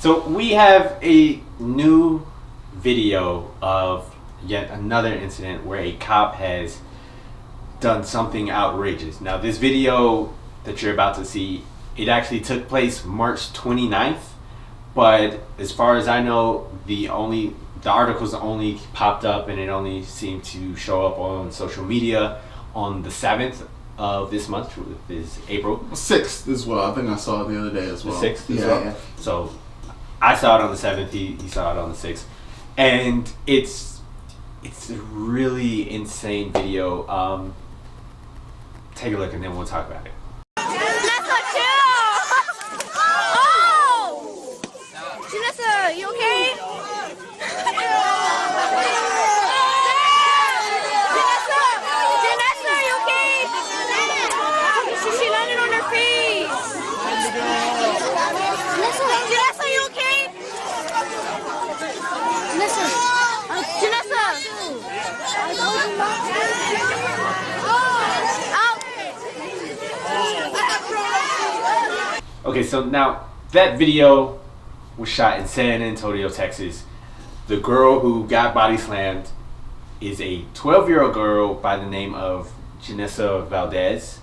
So we have a new video of yet another incident where a cop has done something outrageous. Now this video that you're about to see, it actually took place March 29th, but as far as I know, the articles only popped up and it only seemed to show up on social media on the 7th of this month, which is April 6th as well. I think I saw it the other day as well. The 6th as yeah, well? Yeah. So I saw it on the 7th, he saw it on the 6th. And it's a really insane video. Take a look and then we'll talk about it. Janessa, you okay? Janessa, you okay? She landed on her face. Janessa, you okay? Janessa. Okay, so now that video was shot in San Antonio, Texas. The girl who got body slammed is a 12-year-old girl by the name of Janessa Valdez.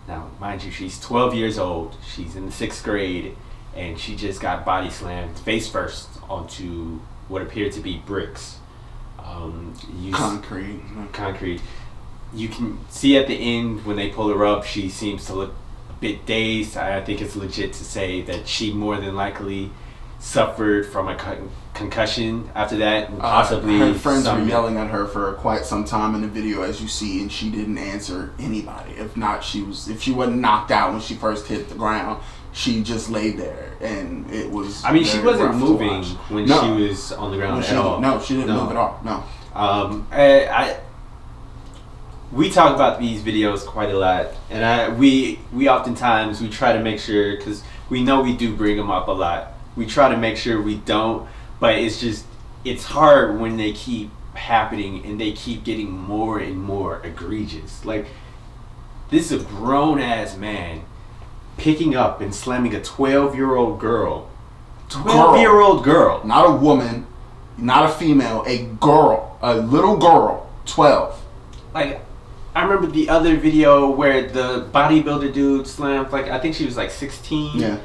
Now, mind you, she's 12 years old. She's in the 6th grade, and she just got body slammed face first onto what appeared to be bricks. Concrete. You can see at the end when they pull her up, she seems to look a bit dazed. I think it's legit to say that she more than likely suffered from a concussion after that, and possibly her friends were yelling at her for quite some time in the video, as you see, and she didn't answer anybody. If she wasn't knocked out when she first hit the ground, she just laid there, and it was. I mean, she wasn't moving when she was on the ground at all. No, she didn't move at all. No. We talk about these videos quite a lot, and we oftentimes we try to make sure, because we know we do bring them up a lot. We try to make sure we don't, but it's hard when they keep happening and they keep getting more and more egregious. Like, this is a grown-ass man picking up and slamming a 12-year-old girl. 12-year-old girl. Not a woman, not a female, a girl. A little girl, 12. Like, I remember the other video where the bodybuilder dude slammed, like, I think she was like 16. Yeah.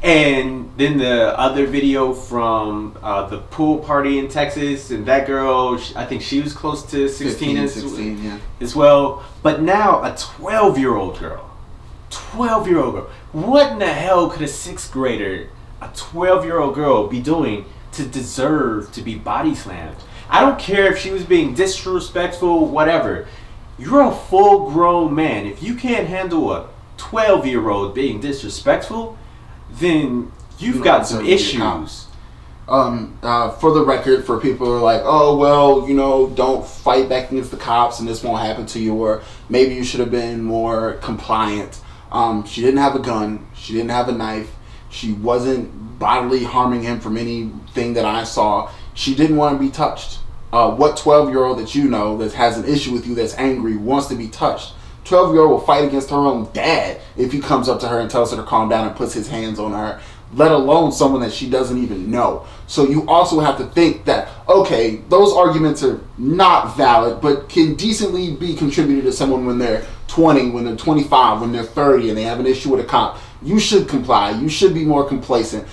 And then the other video from the pool party in Texas, and that girl, I think she was close to 16, 16 as well. But now a 12-year-old girl. 12-year-old girl. What in the hell could a 6th grader, a 12-year-old girl, be doing to deserve to be body slammed? I don't care if she was being disrespectful, whatever. You're a full-grown man. If you can't handle a 12-year-old being disrespectful, then you've got some issues. For the record, for people who are like, oh, well, don't fight back against the cops and this won't happen to you, or maybe you should have been more compliant. She didn't have a gun. She didn't have a knife. She wasn't bodily harming him from anything that I saw. She didn't want to be touched. What 12-year-old that you know that has an issue with you, that's angry, wants to be touched? 12-year-old will fight against her own dad if he comes up to her and tells her to calm down and puts his hands on her, let alone someone that she doesn't even know. So you also have to think that, okay, those arguments are not valid, but can decently be contributed to someone when they're 20, when they're 25, when they're 30, and they have an issue with a cop. You should comply. You should be more complacent.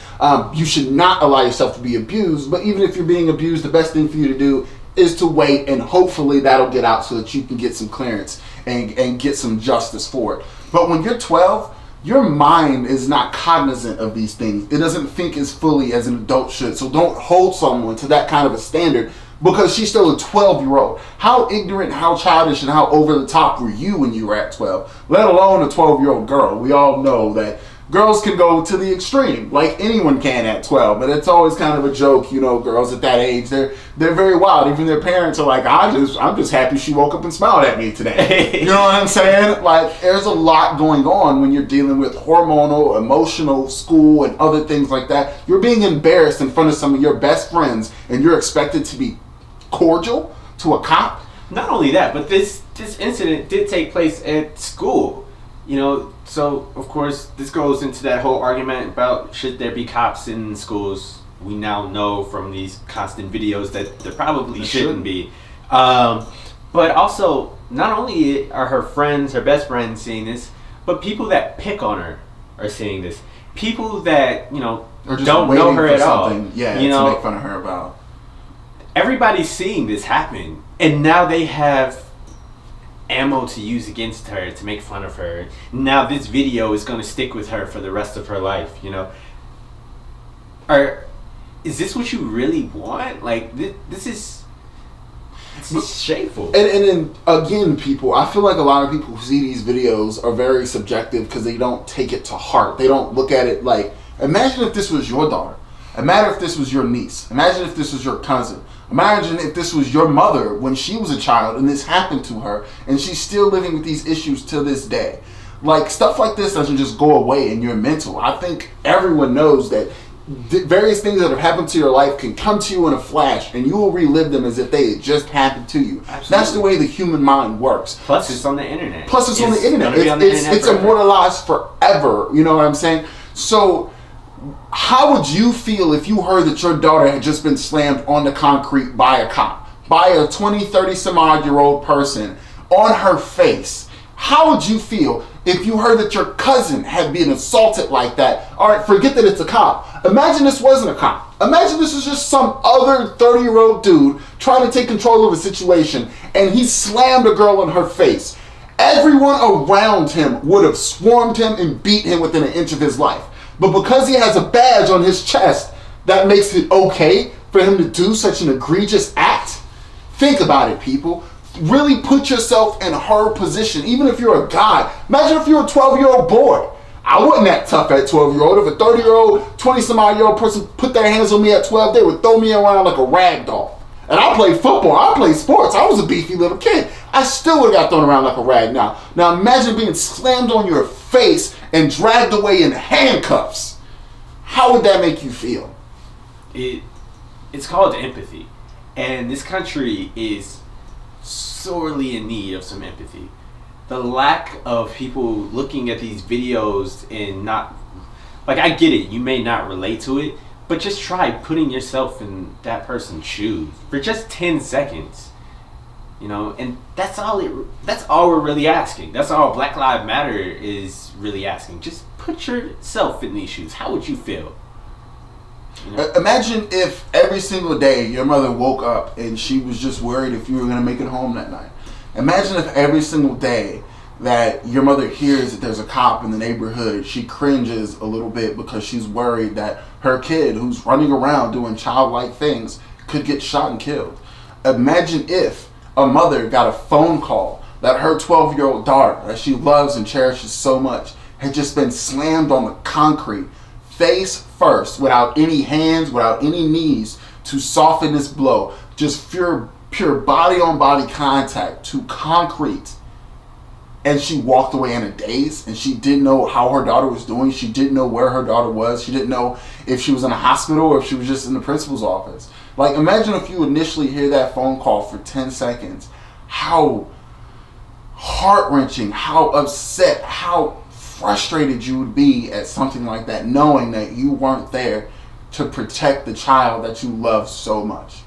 You should not allow yourself to be abused, but even if you're being abused, the best thing for you to do is to wait, and hopefully that'll get out so that you can get some clearance and get some justice for it. But when you're 12, your mind is not cognizant of these things. It doesn't think as fully as an adult should. So don't hold someone to that kind of a standard, because she's still a 12-year-old. How ignorant, how childish, and how over the top were you when you were at 12? Let alone a 12-year-old girl. We all know that girls can go to the extreme, like anyone can at 12, but it's always kind of a joke, girls at that age, they're very wild. Even their parents are like, I'm just happy she woke up and smiled at me today. You know what I'm saying? Like, there's a lot going on when you're dealing with hormonal, emotional, school, and other things like that. You're being embarrassed in front of some of your best friends, and you're expected to be cordial to a cop. Not only that, but this incident did take place at school. You know, so of course this goes into that whole argument about should there be cops in schools. We now know from these constant videos that there probably shouldn't be. But also, not only are her friends, her best friends seeing this, but people that pick on her are seeing this. People that, you know, don't know her at all. Yeah, you to know, make fun of her about. Everybody's seeing this happen, and now they have ammo to use against her to make fun of her. Now this video is going to stick with her for the rest of her life, you know. Is this what you really want? Like, this is shameful. And then again, people, I feel like a lot of people who see these videos are very subjective because they don't take it to heart. They don't look at it like, imagine if this was your daughter. Imagine if this was your niece. Imagine if this was your cousin. Imagine if this was your mother when she was a child and this happened to her and she's still living with these issues to this day. Like, stuff like this doesn't just go away in your mental. I think everyone knows that various things that have happened to your life can come to you in a flash and you will relive them as if they had just happened to you. Absolutely. That's the way the human mind works. Plus it's on the internet. It's immortalized forever. You know what I'm saying? So how would you feel if you heard that your daughter had just been slammed on the concrete by a cop, by a 20, 30 some odd year old person on her face? How would you feel if you heard that your cousin had been assaulted like that? All right, forget that it's a cop. Imagine this wasn't a cop. Imagine this was just some other 30-year-old dude trying to take control of a situation, and he slammed a girl in her face. Everyone around him would have swarmed him and beat him within an inch of his life. But because he has a badge on his chest, that makes it okay for him to do such an egregious act? Think about it, people. Really put yourself in her position, even if you're a guy. Imagine if you're a 12-year-old boy. I wasn't that tough at 12-year-old. If a 30-year-old, 20-some-odd-year-old person put their hands on me at 12, they would throw me around like a rag doll. And I played football. I played sports. I was a beefy little kid. I still would have got thrown around like a rag now. Now imagine being slammed on your face and dragged away in handcuffs. How would that make you feel? It's called empathy. And this country is sorely in need of some empathy. The lack of people looking at these videos and not, like, I get it, you may not relate to it, but just try putting yourself in that person's shoes for just 10 seconds. You know, and that's all we're really asking. That's all Black Lives Matter is really asking. Just put yourself in these shoes. How would you feel? You know? Imagine if every single day your mother woke up and she was just worried if you were going to make it home that night. Imagine if every single day that your mother hears that there's a cop in the neighborhood, she cringes a little bit because she's worried that her kid, who's running around doing childlike things, could get shot and killed. Imagine if a mother got a phone call that her 12-year-old daughter, that she loves and cherishes so much, had just been slammed on the concrete, face first, without any hands, without any knees to soften this blow. Just pure body-on-body contact to concrete. And she walked away in a daze, and she didn't know how her daughter was doing. She didn't know where her daughter was. She didn't know if she was in a hospital or if she was just in the principal's office. Like, imagine if you initially hear that phone call for 10 seconds. How heart-wrenching, how upset, how frustrated you would be at something like that, knowing that you weren't there to protect the child that you love so much.